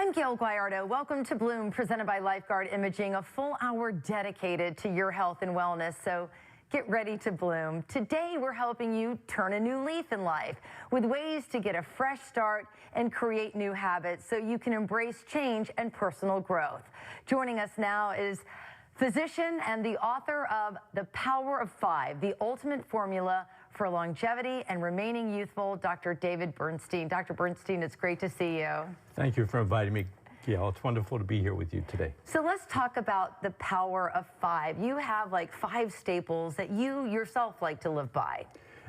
I'm Gail Guayardo. Welcome to Bloom, presented by Lifeguard Imaging, a full hour dedicated to your health and wellness. So get ready to bloom. Today, we're helping you turn a new leaf in life with ways to get a fresh start and create new habits so you can embrace change and personal growth. Joining us now is physician and the author of The Power of Five, the ultimate formula for longevity and remaining youthful, Dr. David Bernstein. Dr. Bernstein, it's great to see you. Thank you for inviting me, Gail. It's wonderful to be here with you today. So let's talk about the power of five. You have like 5 staples that you yourself like to live by.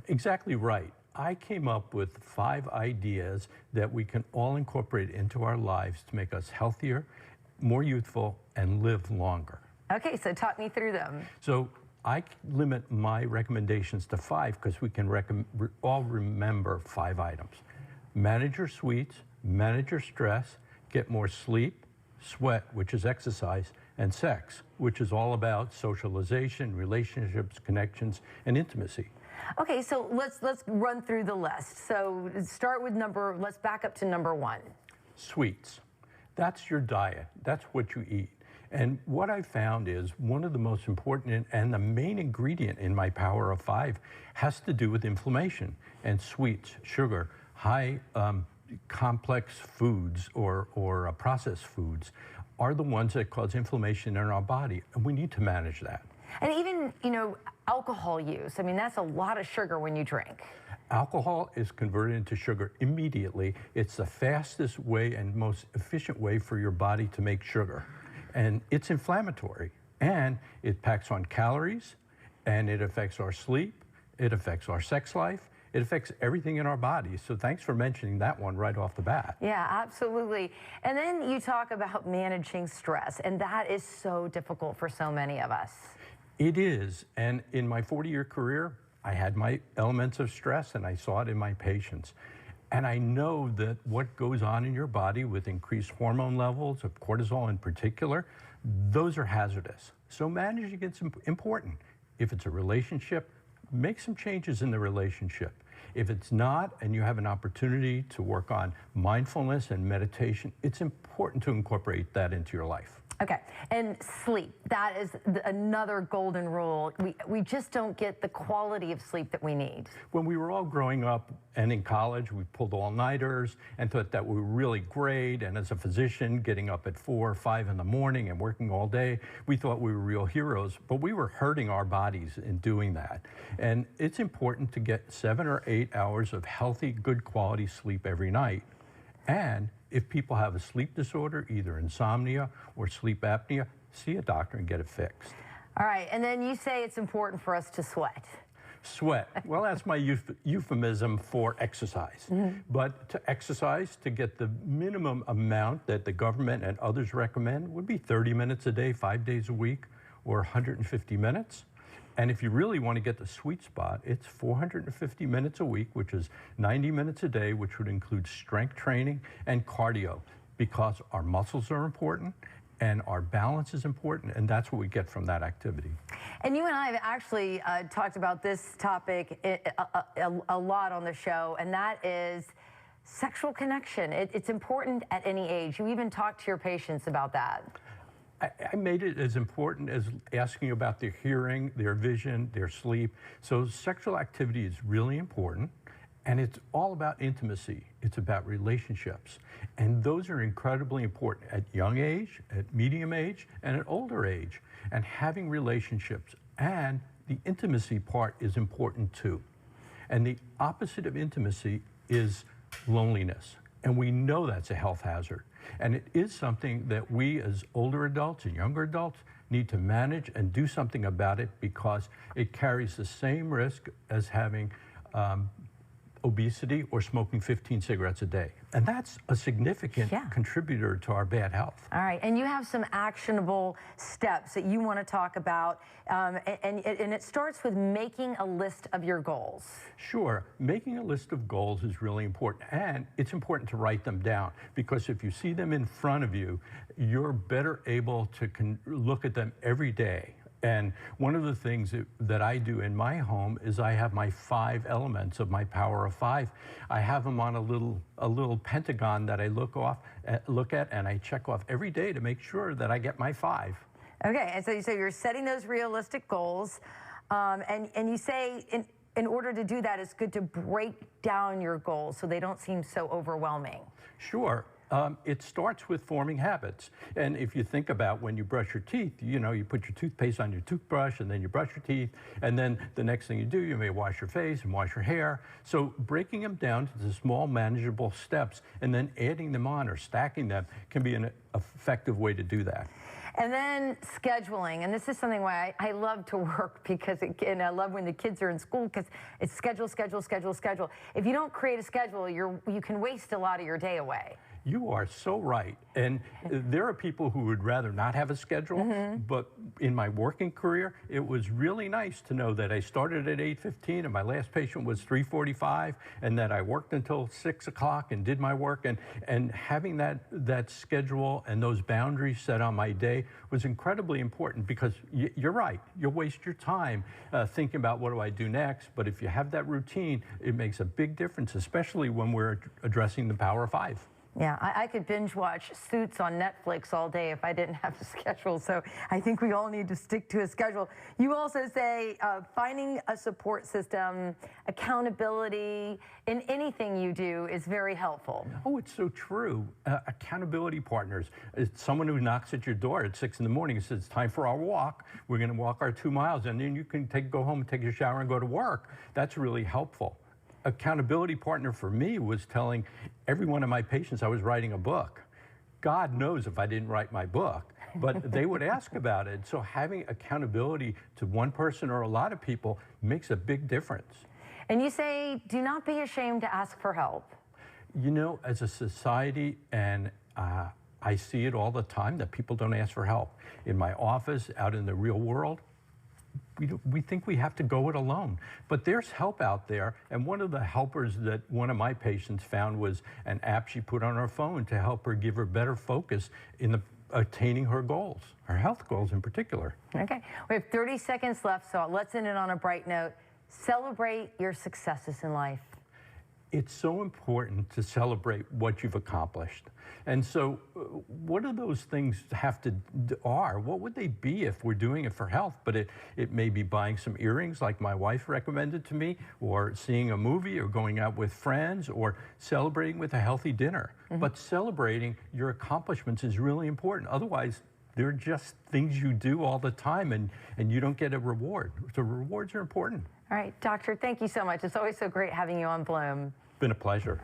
Exactly right. I came up with 5 ideas that we can all incorporate into our lives to make us healthier, more youthful, and live longer. Okay, so talk me through them. So I limit my recommendations to 5 because we can all remember 5 items. Manage your sweets, manage your stress, get more sleep, sweat, which is exercise, and sex, which is all about socialization, relationships, connections, and intimacy. Okay, so let's run through the list. So start with let's back up to number 1. Sweets. That's your diet. That's what you eat. And what I found is one of the most important and the main ingredient in my Power of 5 has to do with inflammation. And sweets, sugar, high complex foods or processed foods are the ones that cause inflammation in our body. And we need to manage that. And even, alcohol use. I mean, that's a lot of sugar when you drink. Alcohol is converted into sugar immediately. It's the fastest way and most efficient way for your body to make sugar. And it's inflammatory, and it packs on calories, and it affects our sleep, it affects our sex life, it affects everything in our bodies. So thanks for mentioning that one right off the bat. Yeah, absolutely. And then you talk about managing stress, and that is so difficult for so many of us. It is, and in my 40-year career, I had my elements of stress, and I saw it in my patients. And I know that what goes on in your body with increased hormone levels, of cortisol in particular, those are hazardous. So managing it's important. If it's a relationship, make some changes in the relationship. If it's not, and you have an opportunity to work on mindfulness and meditation, it's important to incorporate that into your life. Okay, and sleep, that is another golden rule. We just don't get the quality of sleep that we need. When we were all growing up and in college, we pulled all-nighters and thought that we were really great. And as a physician, getting up at 4 or 5 in the morning and working all day, we thought we were real heroes, but we were hurting our bodies in doing that. And it's important to get 7 or 8 hours of healthy, good quality sleep every night. And if people have a sleep disorder, either insomnia or sleep apnea, see a doctor and get it fixed. All right, and then you say it's important for us to sweat. Sweat. Well, that's my euphemism for exercise. But to exercise, to get the minimum amount that the government and others recommend would be 30 minutes a day, 5 days a week, or 150 minutes. And if you really want to get the sweet spot, it's 450 minutes a week, which is 90 minutes a day, which would include strength training and cardio, because our muscles are important and our balance is important, and that's what we get from that activity. And you and I have actually talked about this topic a lot on the show, and that is sexual connection. It's important at any age. You even talk to your patients about that. I made it as important as asking about their hearing, their vision, their sleep. So sexual activity is really important, and it's all about intimacy. It's about relationships. And those are incredibly important at young age, at medium age, and at older age. And having relationships and the intimacy part is important too. And the opposite of intimacy is loneliness. And we know that's a health hazard. And it is something that we as older adults and younger adults need to manage and do something about it, because it carries the same risk as having obesity or smoking 15 cigarettes a day. And that's a significant contributor to our bad health. All right, and you have some actionable steps that you want to talk about, and it starts with making a list of your goals. Sure, making a list of goals is really important, and it's important to write them down, because if you see them in front of you, you're better able to look at them every day And one of the things that I do in my home is I have my 5 elements of my power of 5. I have them on a little pentagon that I look at, and I check off every day to make sure that I get my 5. Okay, and so you're setting those realistic goals, and you say in order to do that, it's good to break down your goals so they don't seem so overwhelming. Sure. It starts with forming habits. And if you think about when you brush your teeth, you know, you put your toothpaste on your toothbrush and then you brush your teeth. And then the next thing you do, you may wash your face and wash your hair. So breaking them down to the small manageable steps and then adding them on or stacking them can be an effective way to do that. And then scheduling, and this is something why I love to work, because and I love when the kids are in school, because it's schedule, schedule, schedule, schedule. If you don't create a schedule, you can waste a lot of your day away. You are so right. And there are people who would rather not have a schedule, but in my working career, it was really nice to know that I started at 8:15 and my last patient was 3:45, and that I worked until 6 o'clock and did my work. And having that schedule and those boundaries set on my day was incredibly important, because you're right, you'll waste your time thinking about what do I do next. But if you have that routine, it makes a big difference, especially when we're addressing the power of 5. Yeah, I could binge watch Suits on Netflix all day if I didn't have a schedule. So I think we all need to stick to a schedule. You also say finding a support system, accountability in anything you do is very helpful. Oh, it's so true. Accountability partners. It's someone who knocks at your door at 6 in the morning and says, it's time for our walk. We're going to walk our 2 miles, and then you can go home and take a shower and go to work. That's really helpful. Accountability partner for me was telling every one of my patients I was writing a book. God knows if I didn't write my book, but they would ask about it. So having accountability to one person or a lot of people makes a big difference. And you say, do not be ashamed to ask for help. You know, as a society, and I see it all the time, that people don't ask for help. In my office, out in the real world, we think we have to go it alone, but there's help out there. And one of the helpers that one of my patients found was an app she put on her phone to help her give her better focus in attaining her goals, her health goals in particular. Okay, we have 30 seconds left, so let's end it on a bright note. Celebrate your successes in life. It's so important to celebrate what you've accomplished. And so what do those things what would they be if we're doing it for health? But it may be buying some earrings like my wife recommended to me, or seeing a movie, or going out with friends, or celebrating with a healthy dinner. But celebrating your accomplishments is really important. Otherwise, they're just things you do all the time, and you don't get a reward. So rewards are important. All right, doctor, thank you so much. It's always so great having you on Bloom. Been a pleasure.